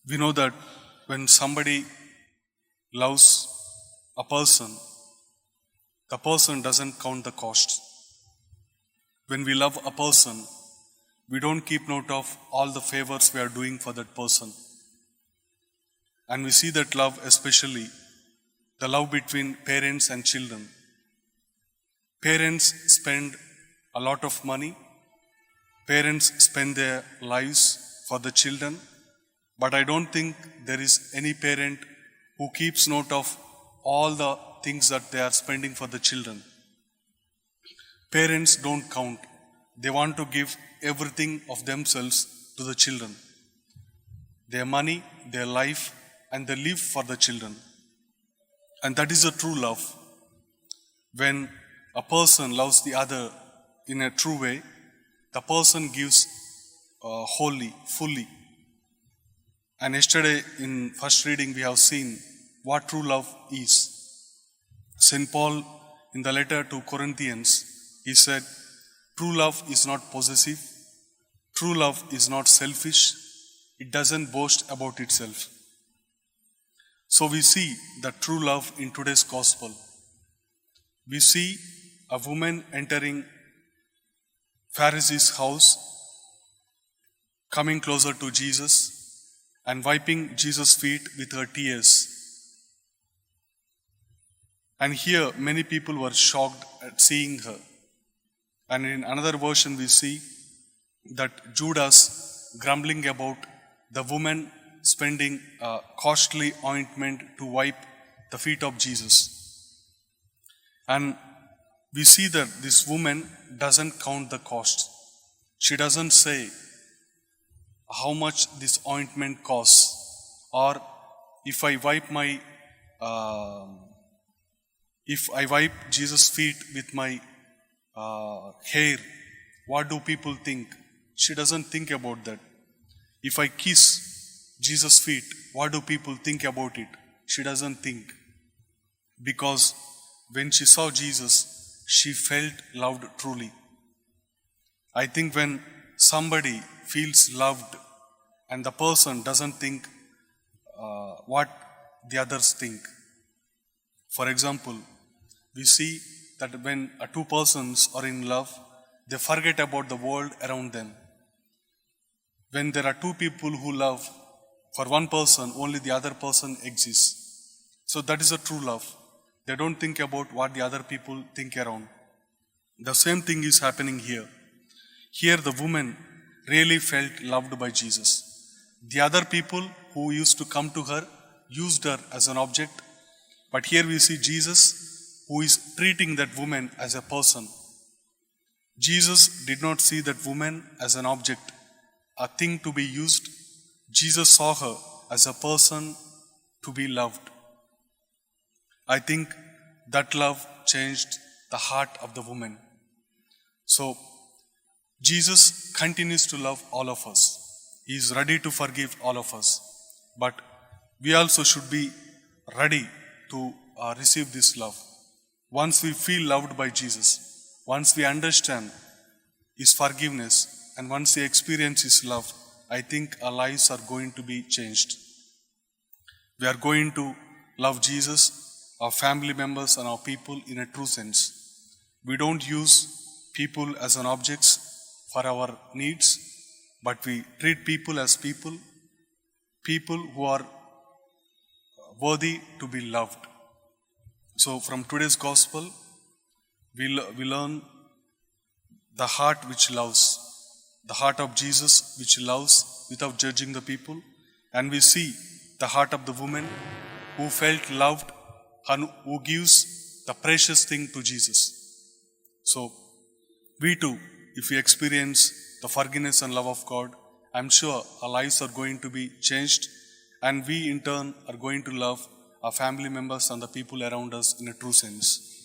We know that when somebody loves a person, the person doesn't count the cost. When we love a person, we don't keep note of all the favors we are doing for that person. And we see that love, especially the love between parents and children. Parents spend a lot of money. Parents spend their lives for the children. But I don't think there is any parent who keeps note of all the things that they are spending for the children. Parents don't count. They want to give everything of themselves to the children. Their money, their life, and they live for the children. And that is a true love. When a person loves the other in a true way, the person gives wholly, fully. And yesterday in first reading we have seen what true love is. St. Paul in the letter to Corinthians, he said, true love is not possessive. True love is not selfish. It doesn't boast about itself. So we see the true love in today's gospel. We see a woman entering Pharisee's house, coming closer to Jesus and wiping Jesus' feet with her tears. And here many people were shocked at seeing her. And in another version we see that Judas grumbling about the woman spending a costly ointment to wipe the feet of Jesus. And we see that this woman doesn't count the cost. She doesn't say how much this ointment costs, or if I wipe Jesus' feet with my hair, what do people think? She doesn't think about that. If I kiss Jesus' feet, what do people think about it? She doesn't think. Because when she saw Jesus, she felt loved truly. I think when somebody feels loved and the person doesn't think what the others think. For example, we see that when two persons are in love, they forget about the world around them. When there are two people who love, for one person, only the other person exists. So that is a true love. They don't think about what the other people think around. The same thing is happening here. Here the woman really felt loved by Jesus. The other people who used to come to her used her as an object. But here we see Jesus who is treating that woman as a person. Jesus did not see that woman as an object, a thing to be used. Jesus saw her as a person to be loved. I think that love changed the heart of the woman. So, Jesus continues to love all of us. He is ready to forgive all of us. But we also should be ready to receive this love. Once we feel loved by Jesus, once we understand His forgiveness, and once we experience His love, I think our lives are going to be changed. We are going to love Jesus, our family members, and our people in a true sense. We don't use people as an objects for our needs, but we treat people as people who are worthy to be loved. So from today's gospel, we learn the heart which loves, the heart of Jesus which loves without judging the people, and we see the heart of the woman who felt loved and who gives the precious thing to Jesus. So we too, if we experience the forgiveness and love of God, I'm sure our lives are going to be changed, and we in turn are going to love our family members and the people around us in a true sense.